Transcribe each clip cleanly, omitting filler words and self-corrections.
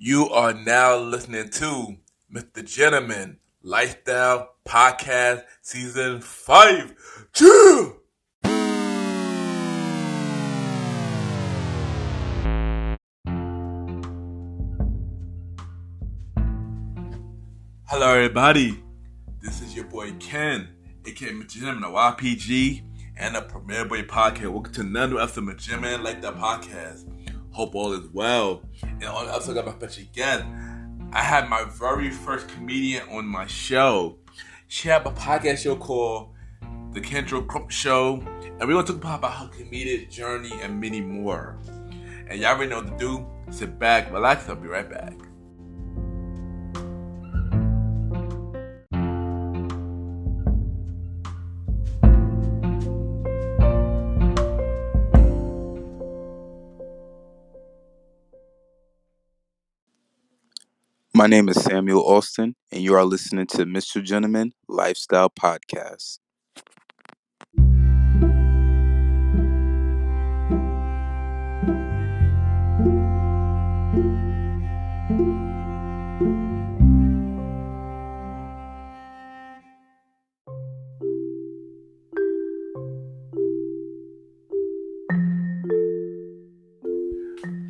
You are now listening to Mr. Gentleman Lifestyle Podcast Season 5. Chill! Hello, everybody. This is your boy Ken, aka Mr. Gentleman of YPG, and the Premier Boy Podcast. Welcome to another episode of Mr. Gentleman Lifestyle Podcast. Hope all is well. And on the episode, I got my special guest. I had my very first comedian on my show. She had a podcast show called The Kyndra Crump Show, and we're going to talk about her comedic journey and many more. And y'all already know what to do. Sit back, relax, I'll be right back. My name is Samuel Alston, and you are listening to Mr. Gentleman Lifestyle Podcast.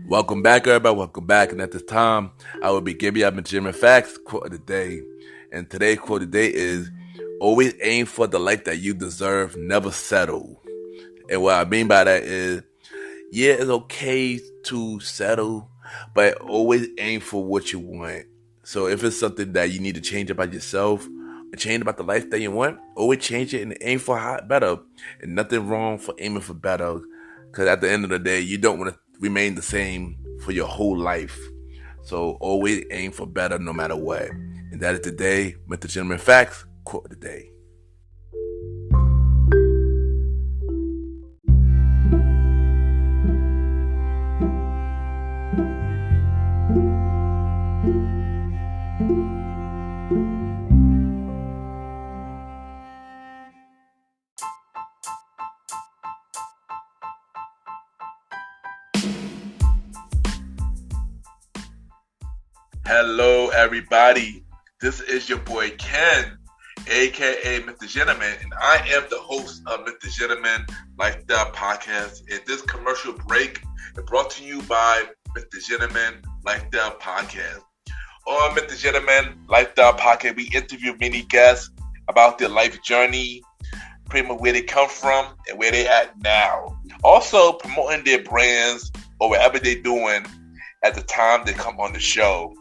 Welcome back, everybody. Welcome back. And at this time, I will be giving you my German facts quote of the day. And today's quote of the day is, always aim for the life that you deserve, never settle. And what I mean by that is, yeah, it's okay to settle, but always aim for what you want. So if it's something that you need to change about yourself, change about the life that you want, always change it and aim for better. And nothing wrong for aiming for better, because at the end of the day, you don't want to remain the same for your whole life. So always aim for better no matter what. And that is today, Mr. Gentleman Facts, quote of the day. Hello, everybody. This is your boy Ken, aka Mr. Gentleman, and I am the host of Mr. Gentleman Lifestyle Podcast. And this commercial break is brought to you by Mr. Gentleman Lifestyle Podcast. On Mr. Gentleman Lifestyle Podcast, we interview many guests about their life journey, pretty much where they come from and where they at now. Also promoting their brands or whatever they're doing at the time they come on the show.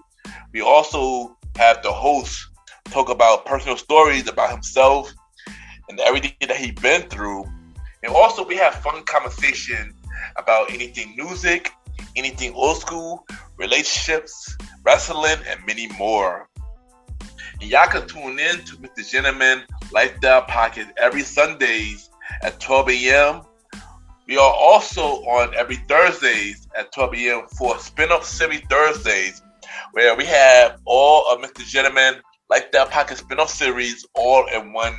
We also have the host talk about personal stories about himself and everything that he's been through. And also we have fun conversation about anything music, anything old school, relationships, wrestling, and many more. And y'all can tune in to Mr. Gentleman Lifestyle Podcast every Sundays at 12 a.m. We are also on every Thursdays at 12 a.m. for Spin-Off Series Thursdays, where we have all of Mr. Gentleman Lifestyle Podcast spin-off series all in one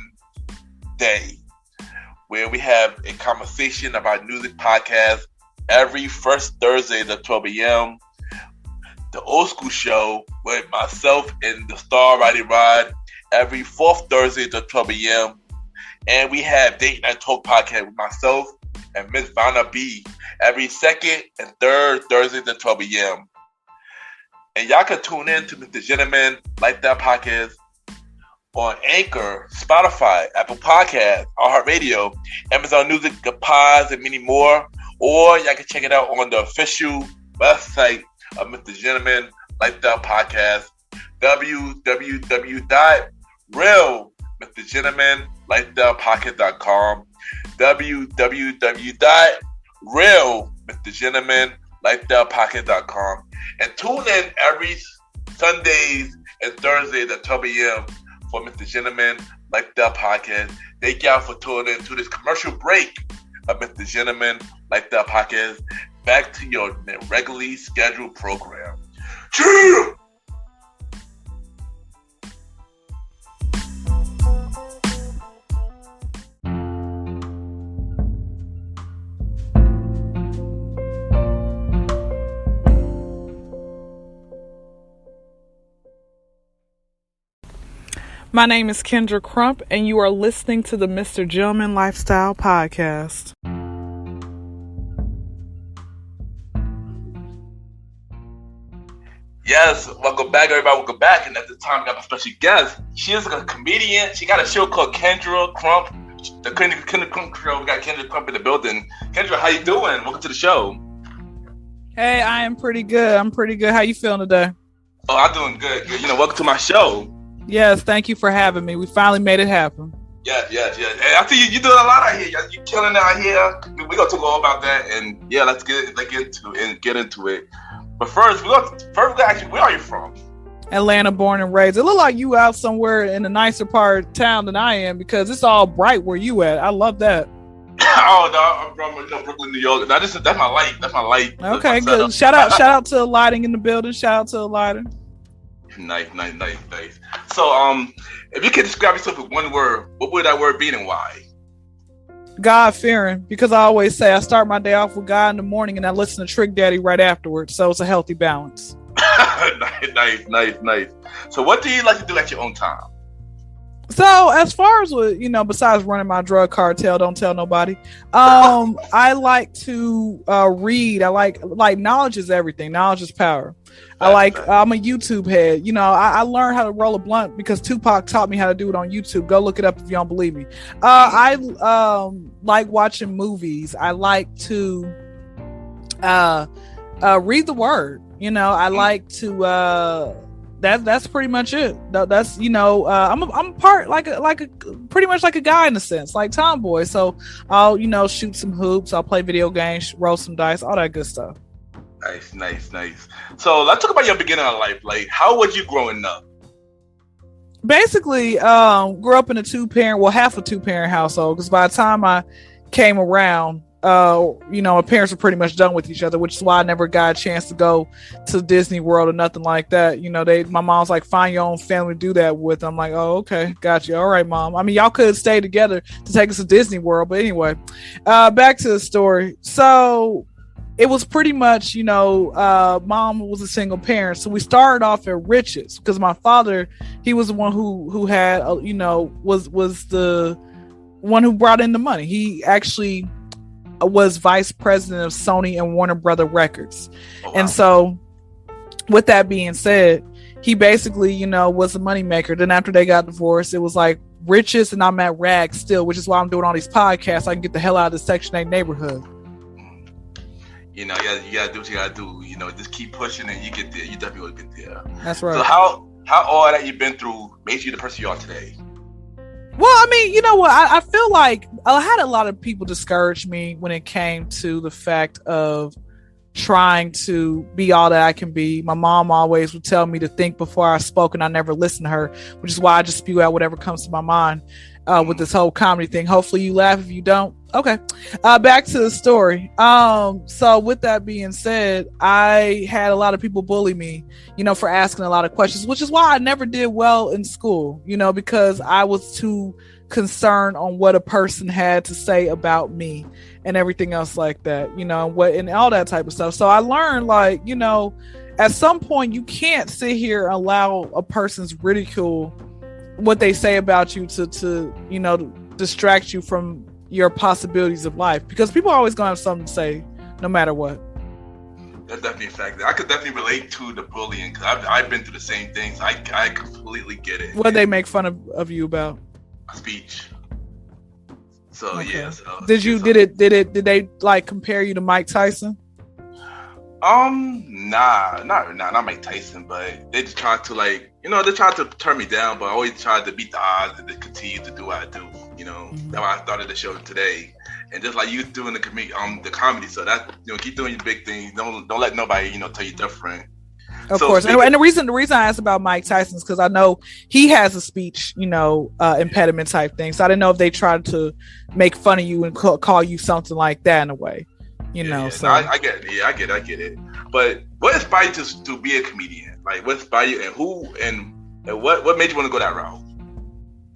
day, where we have a conversation about music podcasts every first Thursday at 12 a.m. The Old School Show with myself and the Star Riding Rod every fourth Thursday at 12 a.m. And we have Date Night Talk Podcast with myself and Miss Vanna B every second and third Thursdays at 12 a.m. And y'all can tune in to Mr. Gentleman Lifestyle Podcast on Anchor, Spotify, Apple Podcasts, iHeartRadio, Amazon Music, Pods, and many more. Or y'all can check it out on the official website of Mr. Gentleman Lifestyle Podcast, www.realmrgentlemanlifestylepodcast.com, www.realmrgentlemanlifestylepodcast.com. And tune in every Sundays and Thursdays at 12 a.m. for Mr. Gentleman Lifestyle Podcast. Thank y'all for tuning in to this commercial break of Mr. Gentleman Lifestyle Podcast. Back to your regularly scheduled program. Chill! My name is Kyndra Crump, and you are listening to the Mr. Gentleman Lifestyle Podcast. Yes, welcome back, everybody. Welcome back. And at this time, we got a special guest. She is a comedian. She got a show called Kyndra Crump. The Kyndra Crump show. We got Kyndra Crump in the building. Kyndra, how you doing? Welcome to the show. Hey, I am pretty good. I'm pretty good. How you feeling today? Oh, I'm doing good. Welcome to my show. Yes, thank you for having me. We finally made it happen. Yes. Hey, I see you doing a lot out here. You're killing out here. We're gonna talk all about that, and yeah, let's get into it. But first, we gotta ask you, where are you from? Atlanta, born and raised. It look like you out somewhere in a nicer part of town than I am because it's all bright where you at. I love that. Oh no, I'm from Brooklyn, New York. That's my light. That's my light. Okay, good. Shout out to the lighting in the building. Shout out to the lighting. Nice. So, if you could describe yourself with one word, what would that word be and why? God-fearing, because I always say I start my day off with God in the morning and I listen to Trick Daddy right afterwards, so it's a healthy balance. Nice. So what do you like to do at your own time? So as far as besides running my drug cartel, don't tell nobody. I like to read. I like knowledge is everything. Knowledge is power. I'm a YouTube head. I learned how to roll a blunt because Tupac taught me how to do it on YouTube. Go look it up if you don't believe me. I like watching movies. I like to read the word. I like to that's pretty much it. That's I'm part pretty much like a guy in a sense, like tomboy. So I'll shoot some hoops. I'll play video games, roll some dice, all that good stuff. Nice. So let's talk about your beginning of life. Like, how was you growing up? Basically, grew up in half a two-parent household. Because by the time I came around, my parents were pretty much done with each other, which is why I never got a chance to go to Disney World or nothing like that. My mom's like, find your own family to do that with. I'm like, oh, okay, got you. All right, mom. I mean, y'all could stay together to take us to Disney World, but anyway, back to the story. So it was pretty much, mom was a single parent. So we started off at riches because my father, he was the one who had, was the one who brought in the money. He actually was vice president of Sony and Warner Brother Records. Oh, wow. And so with that being said, he basically, was a moneymaker. Then after they got divorced, it was like riches and I'm at rags still, which is why I'm doing all these podcasts. So I can get the hell out of the Section 8 neighborhood. You gotta do what you gotta do. Just keep pushing and you get there. You definitely will get there. That's right. So how all that you've been through made you the person you are today? Well, I mean, you know what? I feel like I had a lot of people discourage me when it came to the fact of trying to be all that I can be. My mom always would tell me to think before I spoke, and I never listened to her, which is why I just spew out whatever comes to my mind with this whole comedy thing. Hopefully you laugh. If you don't, okay. Back to the story. So with that being said, I had a lot of people bully me, for asking a lot of questions, which is why I never did well in school, because I was too concerned on what a person had to say about me and everything else like that, and all that type of stuff. So I learned at some point you can't sit here and allow a person's ridicule, what they say about you to distract you from your possibilities of life, because people are always going to have something to say no matter what. That's definitely a fact. I could definitely relate to the bullying because I've been through the same things. I completely get it. What they make fun of you about? Speech. So okay. Yeah. So, did they like compare you to Mike Tyson? Nah, not Mike Tyson, but they just tried to they tried to turn me down, but I always tried to beat the odds and to continue to do what I do. That's why I started the show today, and just like you doing the comedy. So that keep doing your big things. Don't let nobody tell you different. Of course, and the reason I asked about Mike Tyson is because I know he has a speech, impediment type thing. So I didn't know if they tried to make fun of you and call you something like that in a way. So I get it. Yeah, I get it. But what inspired you to be a comedian? Like, what inspired you, and who, and what made you want to go that route?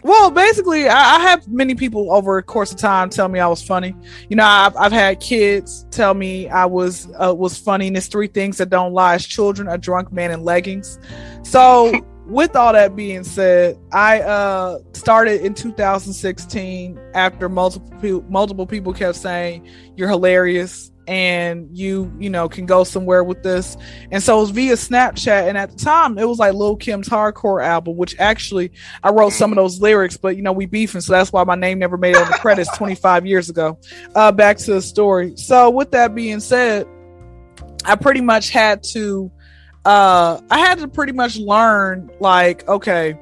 Well, basically, I have many people over a course of time tell me I was funny. I've had kids tell me I was funny. And there's three things that don't lie: it's children, a drunk man, and leggings. So with all that being said, I started in 2016 after multiple people kept saying you're hilarious and you can go somewhere with this. And so it was via Snapchat, and at the time it was like Lil Kim's hardcore album, which actually I wrote some of those lyrics, but we beefing, so that's why my name never made it on the credits 25 years ago. Back to the story. So with that being said, I pretty much had to pretty much learn, like, okay,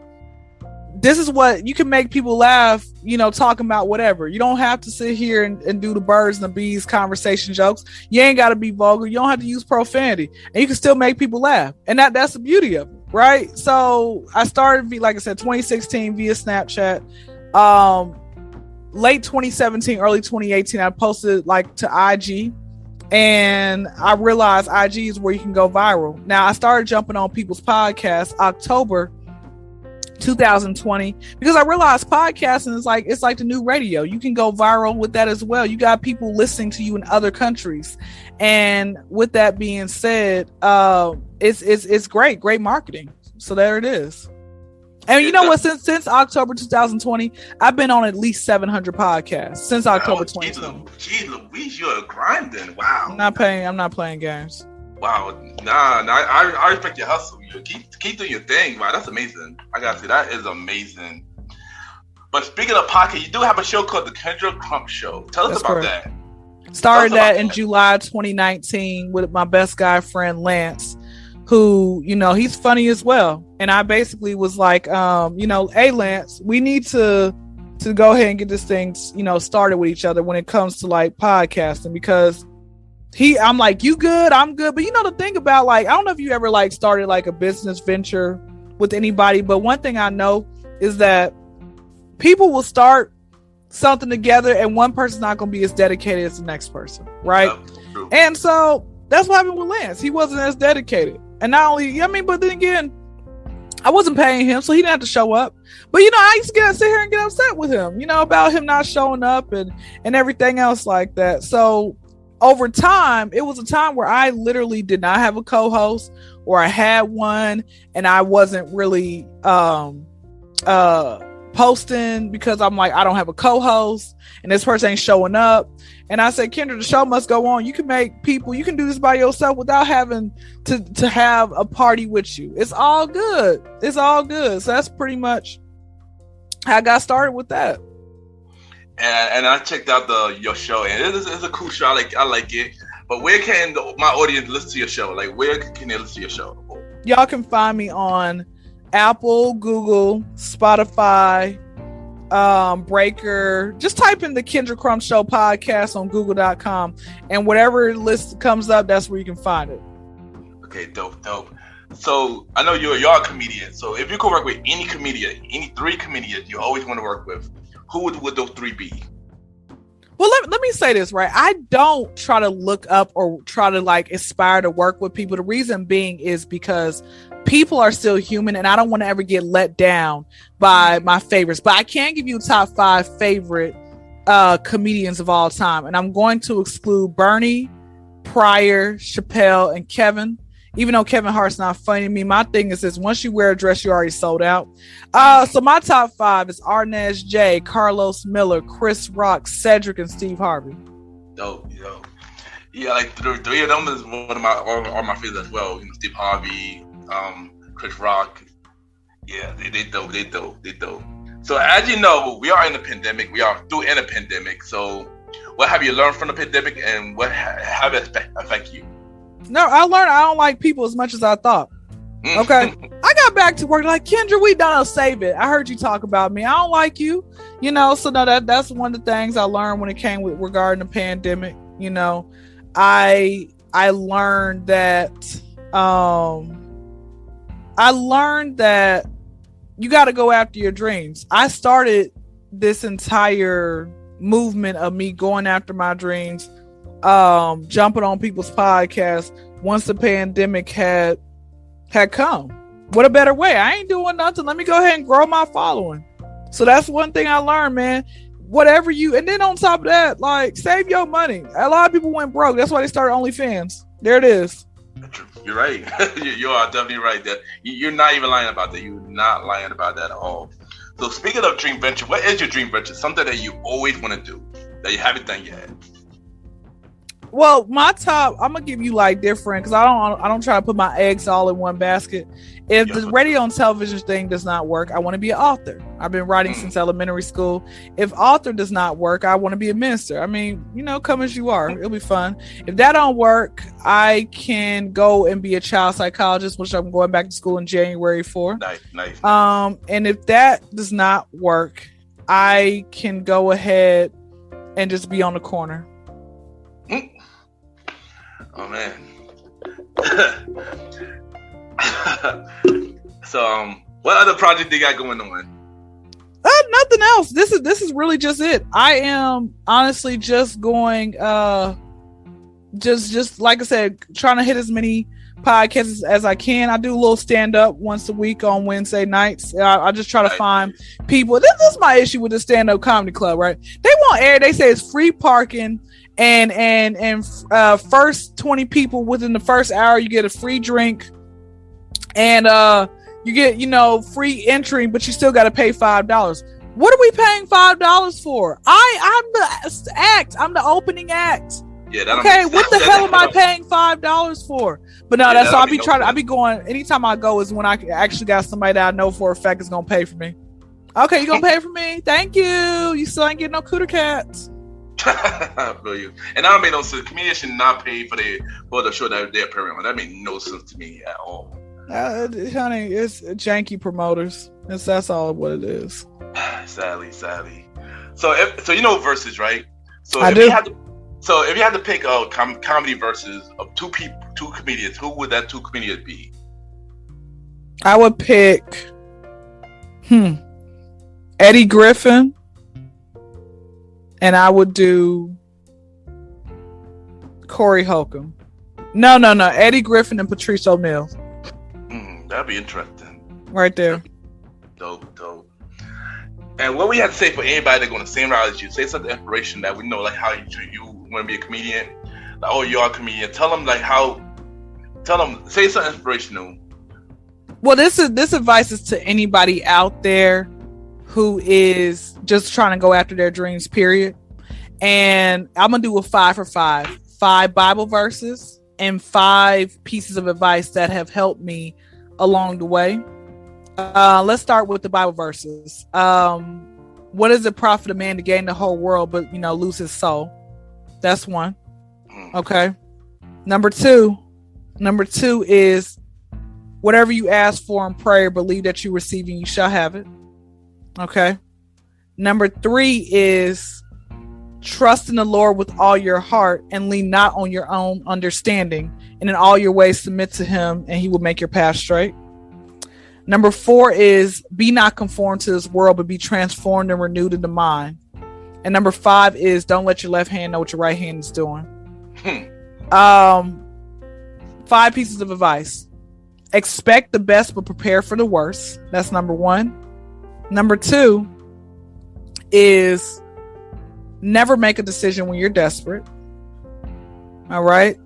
this is what you can make people laugh, talking about whatever. You don't have to sit here and do the birds and the bees conversation jokes. You ain't got to be vulgar. You don't have to use profanity, and you can still make people laugh. And that's the beauty of it, right? So I started, like I said, 2016 via Snapchat. Late 2017, early 2018, I posted like to IG. And I realized IG is where you can go viral. Now, I started jumping on people's podcasts October 2020 because I realized podcasting is it's like the new radio. You can go viral with that as well. You got people listening to you in other countries. And with that being said, it's great marketing. So there it is. And you know what? Since October 2020, I've been on at least 700 podcasts since October 2020. Geez, Louise, you're grinding. Wow. I'm not playing games. Wow. Nah. I respect your hustle. You keep doing your thing. Wow, that's amazing. I gotta say, that is amazing. But speaking of podcast, you do have a show called the Kyndra Crump Show. Tell us about that. Started that in July 2019 with my best guy friend Lance, who, he's funny as well. And I basically was like, hey Lance, we need to go ahead and get this thing, started with each other when it comes to like podcasting, because I'm like, you good, I'm good. But the thing about, like, I don't know if you ever like started like a business venture with anybody, but one thing I know is that people will start something together and one person's not going to be as dedicated as the next person. Right. Yeah, and so that's what happened with Lance. He wasn't as dedicated. And not only, but then again, I wasn't paying him, so he didn't have to show up. But, I used to sit here and get upset with him, about him not showing up and everything else like that. So over time, it was a time where I literally did not have a co-host, or I had one and I wasn't really posting because I'm like, I don't have a co-host and this person ain't showing up. And I said, Kyndra, the show must go on. You can you can do this by yourself without having to have a party with you. It's all good. So that's pretty much how I got started with that. And I checked out your show, and it's a cool show. I like it. But where can my audience listen to your show? Like, where can they listen to your show? Y'all can find me on Apple, Google, Spotify, Breaker. Just type in the Kyndra Crump Show podcast on google.com, and whatever list comes up, that's where you can find it. Okay, dope. So I know you're a comedian. So if you could work with any comedian, any three comedians you always want to work with, who would those three be? Well, let me say this, right? I don't try to look up or try to like aspire to work with people. The reason being is because people are still human, and I don't want to ever get let down by my favorites. But I can give you top 5 favorite comedians of all time, and I'm going to exclude Bernie, Pryor, Chappelle, and Kevin. Even though Kevin Hart's not funny to me, my thing is this: once you wear a dress, you're already sold out. So my top 5 is Arnez J, Carlos Miller, Chris Rock, Cedric, and Steve Harvey. Dope. Yeah, like the three of them is one of my favorites as well. Steve Harvey, Chris Rock. Yeah, they dope. So as you know, we are in a pandemic. We are still in a pandemic. So what have you learned from the pandemic, and what have it affect you? No, I learned I don't like people as much as I thought. Okay. I got back to work like, Kyndra, we done save it. I heard you talk about me. I don't like you. So no, that's one of the things I learned when it came with regarding the pandemic. I learned that you got to go after your dreams. I started this entire movement of me going after my dreams, jumping on people's podcasts once the pandemic had come. What a better way? I ain't doing nothing. Let me go ahead and grow my following. So that's one thing I learned, man. Whatever and then on top of that, like, save your money. A lot of people went broke. That's why they started OnlyFans. There it is. You're right. You are definitely right. That you're not even lying about that. You're not lying about that at all. So speaking of dream venture, what is your dream venture? Something that you always want to do that you haven't done yet. Well, my top, I'm gonna give you like different because I don't try to put my eggs all in one basket. If the radio and television thing does not work, I want to be an author. I've been writing since elementary school. If author does not work, I want to be a minister. I mean, come as you are. It'll be fun. If that don't work, I can go and be a child psychologist, which I'm going back to school in January for. Nice. And if that does not work, I can go ahead and just be on the corner. Oh man. So what other project they got going on? Nothing else. This is really just it. I am honestly just going just like I said, trying to hit as many podcasts as I can. I do a little stand up once a week on Wednesday nights. I just try to find people. This is my issue with the stand up comedy club, right? They want air. They say it's free parking. And first 20 people within the first hour, you get a free drink, and you get free entry, but you still got to pay $5. What are we paying $5 for? I'm the act. I'm the opening act. Yeah. Okay. What the hell am I paying $5 for? But no, that's all I be trying. I be going anytime I go is when I actually got somebody that I know for a fact is gonna pay for me. Okay, you gonna pay for me? Thank you. You still ain't getting no cooter cats. I feel you. And I don't make no sense. Comedians should not pay for the show that they're appearing on. That makes no sense to me at all. Honey, it's janky promoters. That's all what it is. Sadly. So verses, right? So I if do. if you had to pick a comedy versus of two comedians, who would that two comedians be? I would pick Eddie Griffin. And I would do Corey Holcomb. No. Eddie Griffin and Patrice O'Neal. That'd be interesting. Right there. Dope. And what we have to say for anybody that's going the same route as you, say something inspiration that we know, like how you want to be a comedian. Like, oh, you are a comedian. Tell them say something inspirational. Well, this advice is to anybody out there who is just trying to go after their dreams, period. And I'm going to do a 5 for 5. 5 Bible verses and 5 pieces of advice that have helped me along the way. Let's start with the Bible verses. What does it profit a man to gain the whole world but lose his soul? That's one. Okay. Number two is whatever you ask for in prayer, believe that you receive and you shall have it. Okay. Number 3 is trust in the Lord with all your heart and lean not on your own understanding, and in all your ways submit to him and he will make your path straight. Number 4 is be not conformed to this world, but be transformed and renewed in the mind. And number 5 is don't let your left hand know what your right hand is doing. 5 pieces of advice. Expect the best, but prepare for the worst. That's number 1. Number 2 is never make a decision when you're desperate. All right.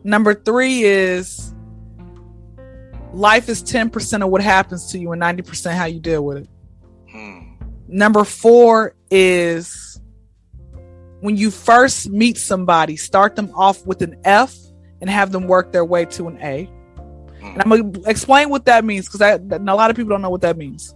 Number 3 is life is 10% of what happens to you and 90% how you deal with it. Number 4 is when you first meet somebody, start them off with an F and have them work their way to an A. And I'm going to explain what that means because a lot of people don't know what that means.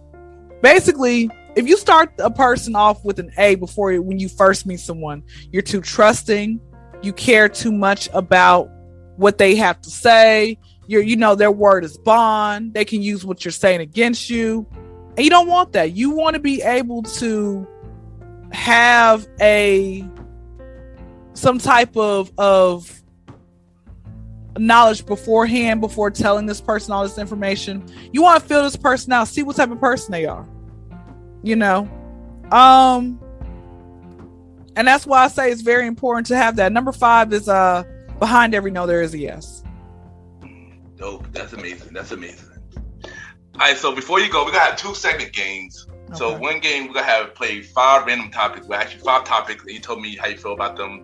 Basically, if you start a person off with an A when you first meet someone, you're too trusting. You care too much about what they have to say. Their word is bond. They can use what you're saying against you. And you don't want that. You want to be able to have some type of knowledge beforehand before telling this person all this information. You want to feel this person out, see what type of person they are. And that's why I say it's very important to have that. Number 5 is behind every no there is a yes. Dope. That's amazing. All right, so before you go, we're gonna have 2 segment games. Okay. So one game we're gonna play 5 random topics. We're actually 5 topics, and you told me how you feel about them,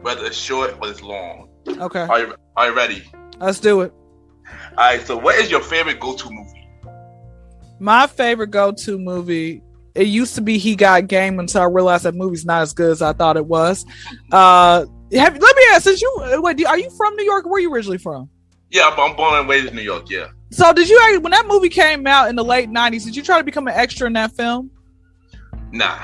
whether it's short or it's long. Okay. Are you ready? Let's do it. right. So, what is your favorite go-to movie? My favorite go-to movie. It used to be He Got Game until I realized that movie's not as good as I thought it was. Let me ask, since are you from New York? Where are you originally from? Yeah, I'm born and raised in New York. Yeah. So did you, when that movie came out in the late 90s, did you try to become an extra in that film? Nah.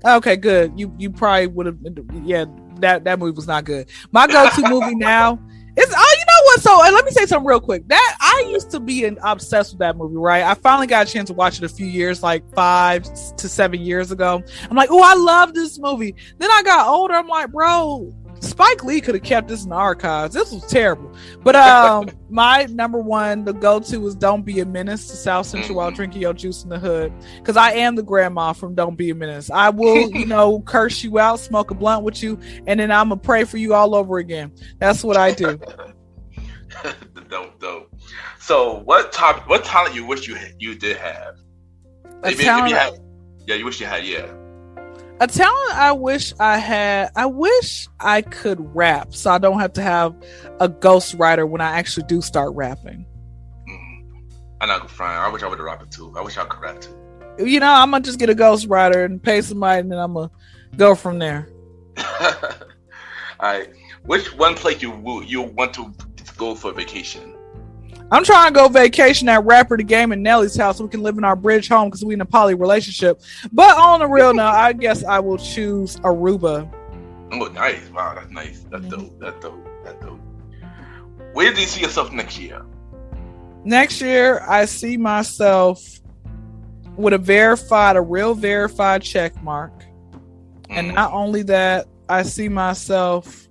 Okay, good. You probably would have. Yeah, that movie was not good. My go-to movie now is, you know what? So let me say something real quick. That I used to be obsessed with that movie, right? I finally got a chance to watch it a few years, like 5 to 7 years ago. I'm like, oh, I love this movie. Then I got older. I'm like, bro, Spike Lee could have kept this in the archives. This was terrible. But my number one, the go-to was Don't Be a Menace to South Central while drinking your juice in the hood. Because I am the grandma from Don't Be a Menace. I will, curse you out, smoke a blunt with you, and then I'm going to pray for you all over again. That's what I do. Dope. So what talent you wish you did have? A talent, you wish you had, yeah. A talent I wish I had. I wish I could rap, so I don't have to have a ghostwriter when I actually do start rapping. I'm not frying. I wish I would have rapped too. I wish I could rap too. I'm gonna just get a ghostwriter and pay somebody, and then I'm gonna go from there. All right. Which one place you want to go for vacation? I'm trying to go vacation at Rapper the Game and Nelly's house so we can live in our bridge home because we in a poly relationship. But on the real note, I guess I will choose Aruba. Oh, nice. Wow, that's nice. That's dope. Where do you see yourself next year? Next year, I see myself with a real verified check mark. And not only that, I see myself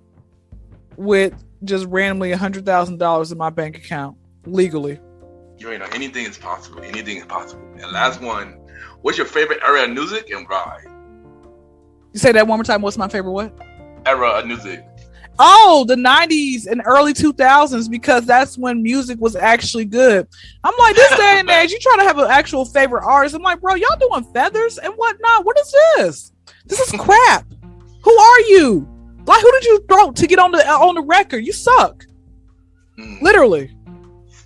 with just randomly $100,000 in my bank account. Legally. You know, anything is possible. And last one, what's your favorite era of music and why? You say that one more time. What's my favorite what? Era of music. Oh, the 90s and early 2000s, because that's when music was actually good. I'm like, this day and age, you trying to have an actual favorite artist. I'm like, bro, y'all doing feathers and whatnot. What is this? This is crap. Who are you? Like, who did you throw to get on the record? You suck. Literally.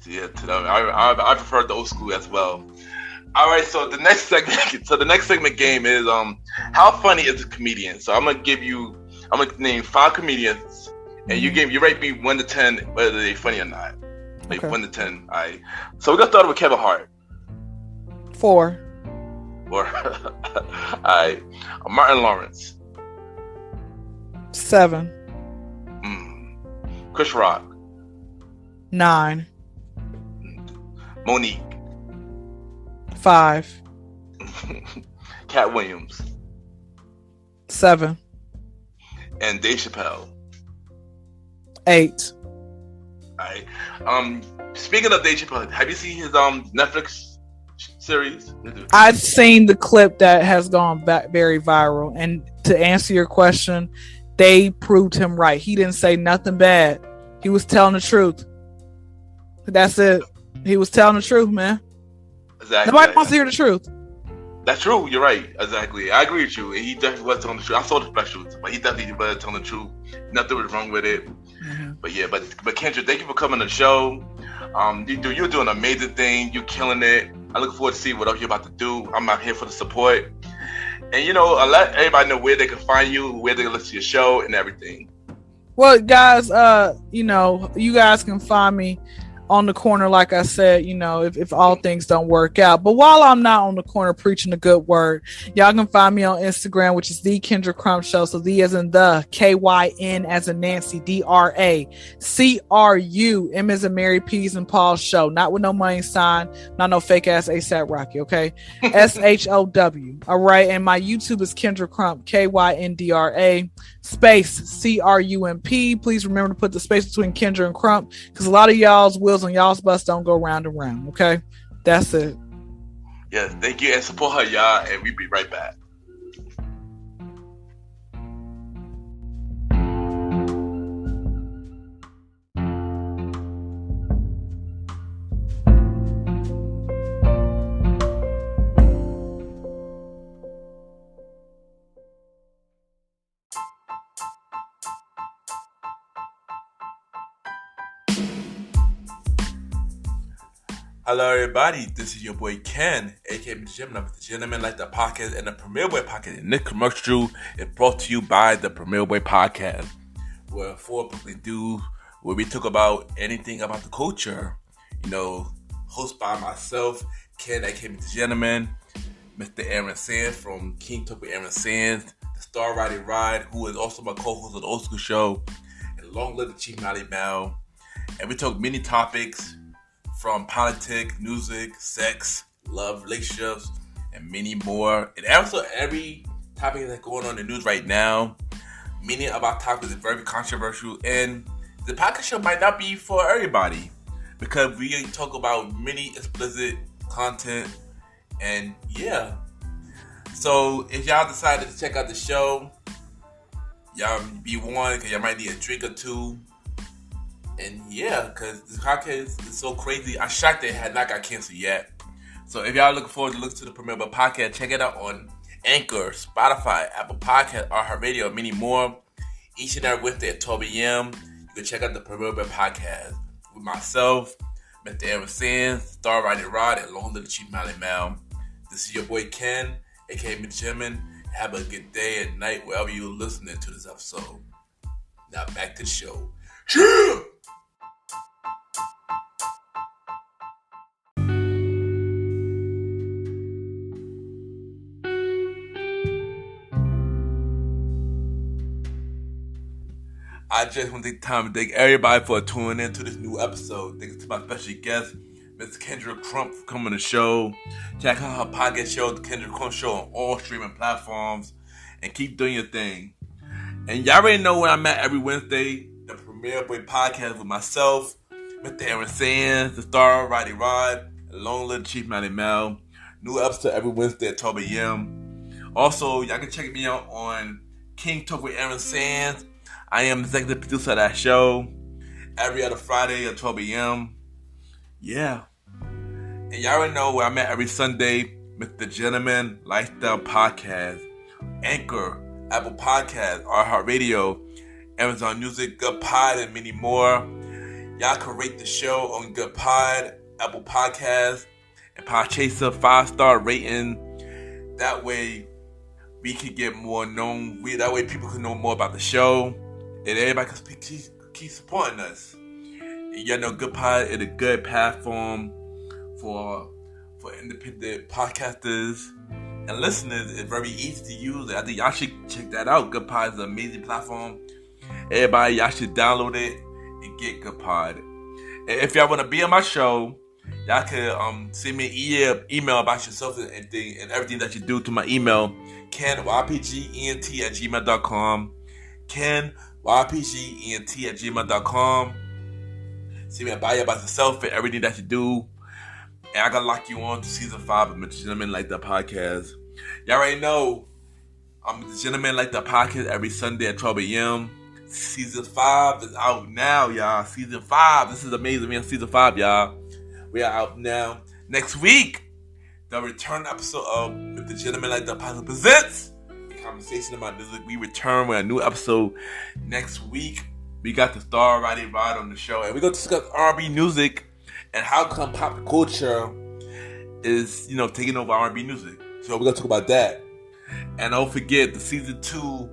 Yeah, I prefer the old school as well. All right, so the next segment game is how funny is a comedian? So I'm gonna name 5 comedians, and you rate me 1 to 10 whether they're funny or not. Like okay. 1 to 10. All right. So we're gonna start with Kevin Hart. 4. All right. Martin Lawrence. 7. Chris Rock. 9. Monique. 5. Cat Williams. 7. And Dave Chappelle. 8. Alright. Speaking of Dave Chappelle, have you seen his Netflix series? I've seen the clip that has gone back very viral, and to answer your question, they proved him right. He didn't say nothing bad. He was telling the truth. That's it. He was telling the truth, man. Exactly. Nobody wants to hear the truth. That's true. You're right. Exactly. I agree with you. He definitely was telling the truth. I saw the specials, but he definitely was telling the truth. Nothing was wrong with it. Mm-hmm. But yeah, but Kyndra, thank you for coming to the show. You're doing an amazing thing. You're killing it. I look forward to see what else you're about to do. I'm out here for the support. And let everybody know where they can find you, where they can listen to your show and everything. Well, guys, you guys can find me on the corner, like I said, if all things don't work out. But while I'm not on the corner preaching the good word, y'all can find me on Instagram, which is the Kyndra Crump Show. So the as in the, KYN as in Nancy, DRA, CRU, M as in Mary, P's and Paul Show. Not with no money sign, not no fake ass ASAP Rocky, okay? SHOW. All right. And my YouTube is Kyndra Crump, KYNDRA, space CRUMP. Please remember to put the space between Kyndra and Crump, because a lot of y'all's wheels on y'all's bus don't go round and round. Okay, that's it. Yeah, thank you, and support her, y'all, and we'll be right back. Hello, everybody. This is your boy Ken, aka Mr. Gentleman, the Gentleman Like the Podcast, and the Premier Boy Podcast. And this commercial is brought to you by the Premier Boy Podcast, where four publicly do where we talk about anything about the culture. Hosted by myself, Ken, aka Mr. Gentleman, Mr. Aaron Sands from King Talk with Aaron Sands, the Star Riding Ride, who is also my co-host of the Old School Show, and Long Live the Chief Molly Bell. And we talk many topics from politics, music, sex, love, relationships, and many more. And also every topic that's going on in the news right now. Many of our topics are very controversial, and the podcast show might not be for everybody because we talk about many explicit content. And yeah, so if y'all decided to check out the show, y'all be warned because y'all might need a drink or two. And yeah, because this podcast is so crazy. I'm shocked that it had not got canceled yet. So if y'all looking forward to listen to the Premier Boy Podcast, check it out on Anchor, Spotify, Apple Podcast, iHeartRadio, and many more. Each and every Wednesday at 12 a.m. You can check out the Premier Boy Podcast with myself, Mr. Aaron Sands, Star Riding Rod, and Long Live the Chief Molly Mal. This is your boy Ken, aka Mr. Gentleman. Have a good day and night wherever you're listening to this episode. Now back to the show. Yeah! I just want to take time to thank everybody for tuning in to this new episode. Thanks to my special guest, Ms. Kyndra Crump, for coming on the show. Check out her podcast show, The Kyndra Crump Show, on all streaming platforms. And keep doing your thing. And y'all already know where I'm at every Wednesday. The Premier Boy Podcast with myself, Mr. Aaron Sands, the Star Riding Rod, and Long Live the Chief Molly Mel. New episode every Wednesday at 12 a.m. Also, y'all can check me out on King Talk with Aaron Sands. I am the executive producer of that show every other Friday at 12 a.m. Yeah. And y'all already know where I'm at every Sunday, Mr. Gentleman Lifestyle Podcast, Anchor, Apple Podcast, iHeartRadio, Amazon Music, Good Pod, and many more. Y'all can rate the show on Good Pod, Apple Podcast, and Podchaser 5-star rating. That way we can get more known. That way people can know more about the show. And everybody can keep supporting us. And y'all know Good Pod is a good platform for independent podcasters and listeners. It's very easy to use. I think y'all should check that out. Good Pod is an amazing platform. Everybody, y'all should download it and get Good Pod. And if y'all want to be on my show, y'all can send me an email about yourself and everything that you do to my email, kenypgent@gmail.com. kenypgent@gmail.com. Send me a bio about yourself and everything that you do. And I gotta lock you on to season 5 of Mr. Gentleman Like That Podcast. Y'all already know Mr. Gentleman Like That Podcast every Sunday at 12 a.m. Season 5 is out now, y'all. Season 5. This is amazing. We on season 5, y'all. We are out now. Next week, the return episode of Mr. Gentleman Like That Podcast presents Conversation about music. We return with a new episode next week. We got the Star Riding Rod on the show, and we're going to discuss R&B music and how come pop culture is, taking over R&B music. So we're going to talk about that. And don't forget the season 2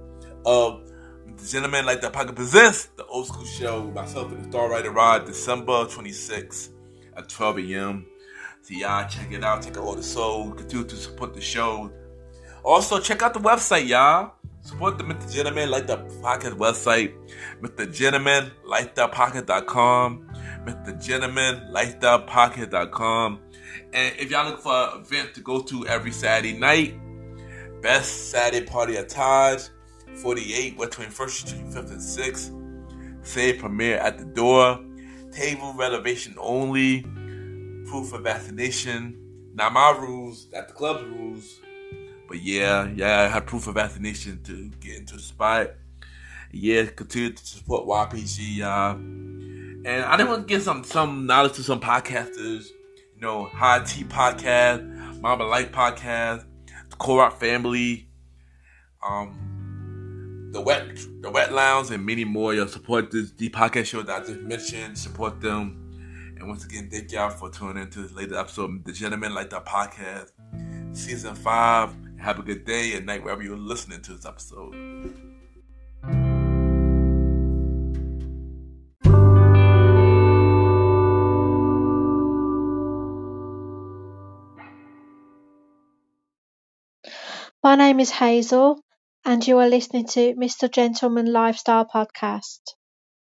of The Gentleman Like That Podcast presents the Old School Show with myself and the Star Riding Rod, December 26th at 12 a.m. So y'all check it out. Check out all the soul. Continue to support the show. Also, check out the website, y'all. Support the Mr. Gentleman Like That Podcast website, MrGentlemanLikeThatPodcast.com, MrGentlemanLikeThatPodcast.com. And if y'all look for an event to go to every Saturday night, Best Saturday Party at Taj, 48 West 21st Street, 5th and 6th. Save premiere at the door. Table reservation only. Proof of vaccination. Not my rules, that's the club's rules. But yeah, I have proof of vaccination to get into the spot. Yeah, continue to support YPG, y'all. And I didn't want to give some knowledge to some podcasters. High Tea Podcast, Mama Light Podcast, the Korok Family, the Wet Lounge, and many more. Y'all support the podcast show that I just mentioned. Support them. And once again, thank y'all for tuning into this latest episode of The Gentleman Like That Podcast, Season 5. Have a good day and night wherever you're listening to this episode. My name is Hazel, and you are listening to Mr. Gentleman Lifestyle Podcast.